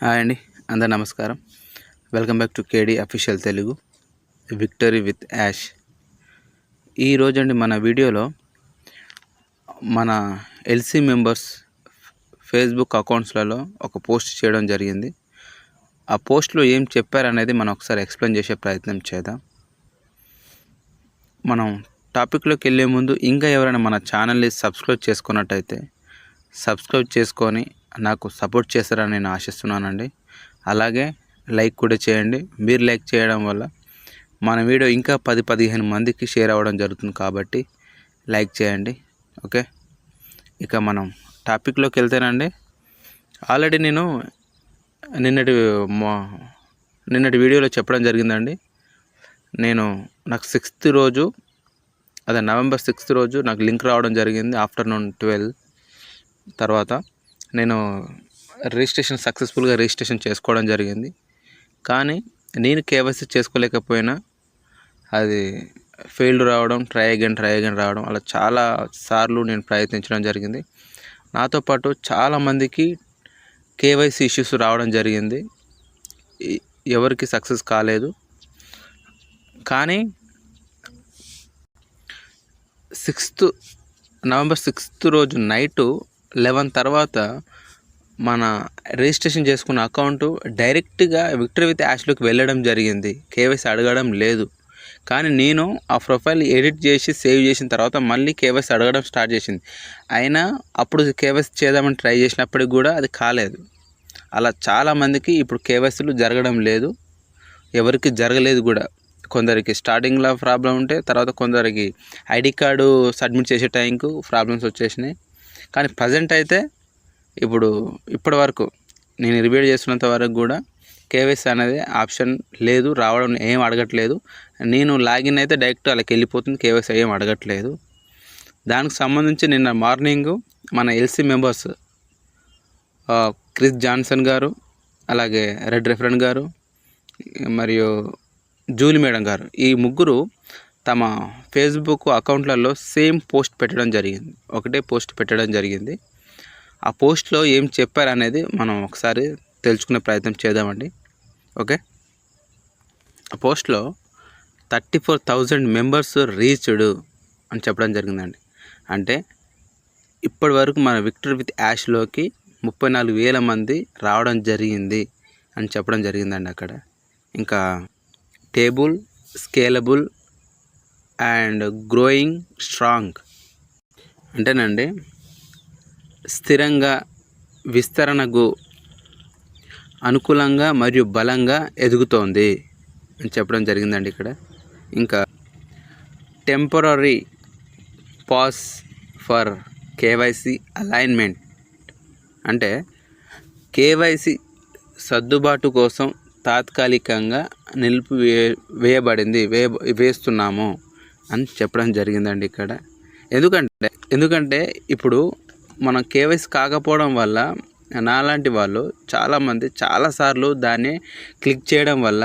Hi అండి, అందరు నమస్కారం. Welcome back to KD official Telugu victory with Yash. ఈరోజండి మన వీడియోలో మన ఎల్సీ మెంబర్స్ ఫేస్బుక్ అకౌంట్స్లలో ఒక పోస్ట్ చేయడం జరిగింది. ఆ పోస్ట్లో ఏం చెప్పారనేది మనం ఒకసారి ఎక్స్ప్లెయిన్ చేసే ప్రయత్నం చేద్దాం. మనం టాపిక్లోకి వెళ్ళే ముందు ఇంకా ఎవరైనా మన ఛానల్ని సబ్స్క్రైబ్ చేసుకున్నట్టయితే సబ్స్క్రైబ్ చేసుకొని నాకు సపోర్ట్ చేస్తారని నేను ఆశిస్తున్నానండి. అలాగే లైక్ కూడా చేయండి. మీరు లైక్ చేయడం వల్ల మన వీడియో ఇంకా 10-15 మందికి షేర్ అవ్వడం జరుగుతుంది కాబట్టి లైక్ చేయండి. ఓకే, ఇక మనం టాపిక్లోకి వెళ్తేనండి, ఆల్రెడీ నేను నిన్నటి వీడియోలో చెప్పడం జరిగిందండి. నాకు 6th రోజు, అదే November 6th రోజు నాకు లింక్ రావడం జరిగింది. ఆఫ్టర్నూన్ 12 తర్వాత నేను సక్సెస్ఫుల్గా రిజిస్ట్రేషన్ చేసుకోవడం జరిగింది. కానీ నేను కేవైసీ చేసుకోలేకపోయినా అది ఫెయిల్డ్ రావడం, ట్రై అగైన్ రావడం, అలా చాలా సార్లు నేను ప్రయత్నించడం జరిగింది. నాతో పాటు చాలామందికి కేవైసీ ఇష్యూస్ రావడం జరిగింది. ఎవరికి సక్సెస్ కాలేదు. కానీ November 6th రోజు నైటు 11 తర్వాత మన రిజిస్ట్రేషన్ చేసుకున్న అకౌంట్ డైరెక్ట్గా విక్టరీ విత్ యాష్లోకి వెళ్ళడం జరిగింది. కేవైసీ అడగడం లేదు. కానీ నేను ఆ ప్రొఫైల్ ఎడిట్ చేసి సేవ్ చేసిన తర్వాత మళ్ళీ కేవైసీ అడగడం స్టార్ట్ చేసింది. అయినా అప్పుడు కేవైసీ చేద్దామని ట్రై చేసినప్పటికి కూడా అది కాలేదు. అలా చాలామందికి ఇప్పుడు కేవైసీలు జరగడం లేదు, ఎవరికి జరగలేదు కూడా. కొందరికి స్టార్టింగ్లో ప్రాబ్లం ఉంటే తర్వాత కొందరికి ఐడి కార్డు సబ్మిట్ చేసే టైంకు ప్రాబ్లమ్స్ వచ్చేసినాయి. కానీ ప్రజెంట్ అయితే ఇప్పటి వరకు నేను రివ్యూ చేస్తున్నంత వరకు కూడా కేవైసీ అనేది ఆప్షన్ లేదు, రావడం ఏం అడగట్లేదు. నేను లాగిన్ అయితే డైరెక్ట్ అలాకి వెళ్ళిపోతుంది, కేవైసీ ఏం అడగట్లేదు. దానికి సంబంధించి నిన్న మార్నింగ్ మన ఎల్సీ మెంబర్స్ క్రిస్ జాన్సన్ గారు, అలాగే రెడ్ రెఫరెంట్ గారు, మరియు జూలీ మేడం గారు, ఈ ముగ్గురు తమ ఫేస్బుక్ అకౌంట్లలో సేమ్ పోస్ట్ పెట్టడం జరిగింది. ఒకటే పోస్ట్ పెట్టడం జరిగింది. ఆ పోస్ట్లో ఏం చెప్పారనేది మనం ఒకసారి తెలుసుకునే ప్రయత్నం చేద్దామండి. ఓకే, ఆ పోస్ట్లో 34,000 మెంబర్స్ రీచ్డ్ అని చెప్పడం జరిగిందండి. అంటే ఇప్పటి వరకు మన విక్టరీ విత్ యాష్లోకి 34,000 మంది రావడం జరిగింది అని చెప్పడం జరిగిందండి అక్కడ. ఇంకా table scalable and growing strong అంటేనండి, స్థిరంగా, విస్తరణకు అనుకూలంగా మరియు బలంగా ఎదుగుతోంది అని చెప్పడం జరిగిందండి ఇక్కడ. ఇంకా temporary pass for KYC alignment అంటే కేవైసీ సర్దుబాటు కోసం తాత్కాలికంగా వేస్తున్నాము అని చెప్పడం జరిగిందండి ఇక్కడ. ఎందుకంటే ఇప్పుడు మనం కేవైసీ కాకపోవడం వల్ల నాలాంటి వాళ్ళు చాలామంది చాలాసార్లు దాన్ని క్లిక్ చేయడం వల్ల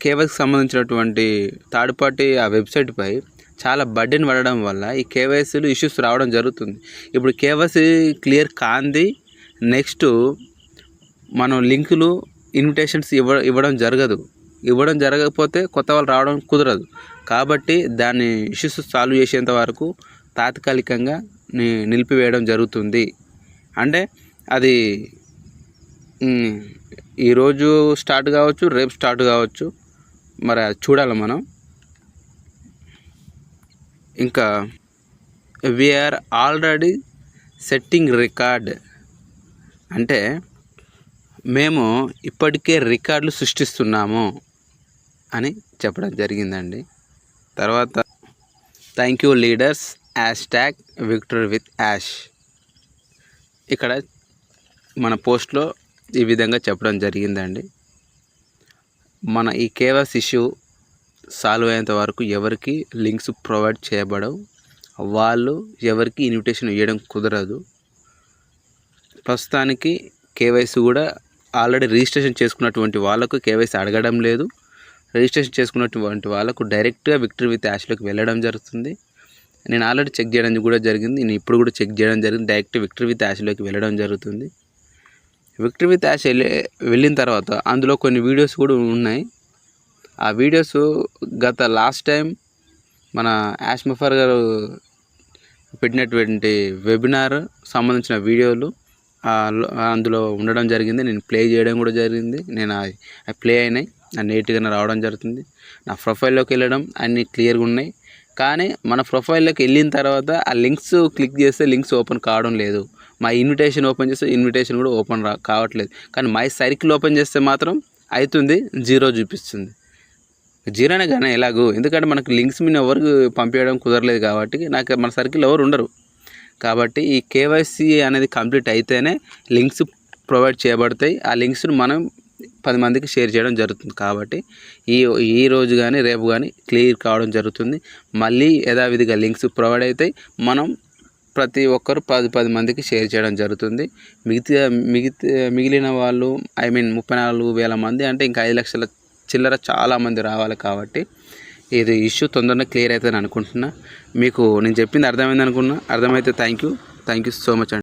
కేవైసీకి సంబంధించినటువంటి థర్డ్ పార్టీ ఆ వెబ్సైట్పై చాలా బర్డెన్ పడడం వల్ల ఈ కేవైసీలు ఇష్యూస్ రావడం జరుగుతుంది. ఇప్పుడు కేవైసీ క్లియర్ కాంది, నెక్స్ట్ మనం లింకులు ఇన్విటేషన్స్ ఇవ్వడం జరగకపోతే కొత్త వాళ్ళు రావడం కుదరదు. కాబట్టి దాన్ని ఇష్యూస్ సాల్వ్ చేసేంత వరకు తాత్కాలికంగా నిలిపివేయడం జరుగుతుంది. అంటే అది ఈరోజు స్టార్ట్ కావచ్చు, రేపు స్టార్ట్ కావచ్చు, మరి అది చూడాలి మనం. ఇంకా వీఆర్ ఆల్రెడీ సెట్టింగ్ రికార్డ్ అంటే మేము ఇప్పటికే రికార్డులు సృష్టిస్తున్నాము అని చెప్పడం జరిగిందండి. తర్వాత thank you leaders #victory with Yash. ఇక్కడ మన పోస్ట్లో ఈ విధంగా చెప్పడం జరిగిందండి. మన ఈ కేవైసీ ఇష్యూ సాల్వ్ అయ్యేంత వరకు ఎవరికి లింక్స్ ప్రొవైడ్ చేయబడవు, వాళ్ళు ఎవరికి ఇన్విటేషన్ ఇవ్వడం కుదరదు. ప్రస్తుతానికి కేవైసీ కూడా ఆల్రెడీ రిజిస్ట్రేషన్ చేసుకున్నటువంటి వాళ్ళకు కేవైసీ అడగడం లేదు. రిజిస్ట్రేషన్ చేసుకున్నటువంటి వాళ్ళకు డైరెక్ట్గా విక్టరీ విత్ యాష్లోకి వెళ్ళడం జరుగుతుంది. నేను ఆల్రెడీ చెక్ చేయడం కూడా జరిగింది, నేను ఇప్పుడు కూడా చెక్ చేయడం జరిగింది. డైరెక్ట్ విక్టరీ విత్ యాష్లోకి వెళ్ళడం జరుగుతుంది. విక్టరీ విత్ యాష్ వెళ్ళిన తర్వాత అందులో కొన్ని వీడియోస్ కూడా ఉన్నాయి. ఆ వీడియోస్ గత లాస్ట్ టైం మన యాష్ ముఫర్ గారు పెట్టినటువంటి వెబినార్ సంబంధించిన వీడియోలు అందులో ఉండడం జరిగింది. నేను ప్లే చేయడం కూడా జరిగింది. నేను ప్లే అయినాయి, నీట్గానే రావడం జరుగుతుంది. నా ప్రొఫైల్లోకి వెళ్ళడం అన్నీ క్లియర్గా ఉన్నాయి. కానీ మన ప్రొఫైల్లోకి వెళ్ళిన తర్వాత ఆ లింక్స్ క్లిక్ చేస్తే లింక్స్ ఓపెన్ కావడం లేదు. మా ఇన్విటేషన్ ఓపెన్ చేస్తే ఇన్విటేషన్ కూడా ఓపెన్ కావట్లేదు. కానీ మై సర్కిల్ ఓపెన్ చేస్తే మాత్రం అవుతుంది, 0 చూపిస్తుంది. 0నే కానీ ఎలాగూ, ఎందుకంటే మనకు లింక్స్ మీద ఎవరికి పంపించడం కుదరలేదు కాబట్టి నాకు మన సర్కిల్ ఎవరు ఉండరు. కాబట్టి ఈ కేవైసీ అనేది కంప్లీట్ అయితేనే లింక్స్ ప్రొవైడ్ చేయబడతాయి. ఆ లింక్స్ను మనం 10 మందికి షేర్ చేయడం జరుగుతుంది. కాబట్టి ఈ రోజు కానీ రేపు కానీ క్లియర్ కావడం జరుగుతుంది. మళ్ళీ యథావిధిగా లింక్స్ ప్రొవైడ్ అవుతాయి. మనం ప్రతి ఒక్కరు 10 మందికి షేర్ చేయడం జరుగుతుంది. మిగిలిన వాళ్ళు 34,000 మంది అంటే ఇంకా 5 లక్షల చిల్లర చాలామంది రావాలి. కాబట్టి ఇది ఇష్యూ తొందరగా క్లియర్ అవుతుందని అనుకుంటున్నా. మీకు నేను చెప్పింది అర్థమైంది అనుకున్నా. అర్థమైతే థ్యాంక్ యూ సో మచ్ అండి.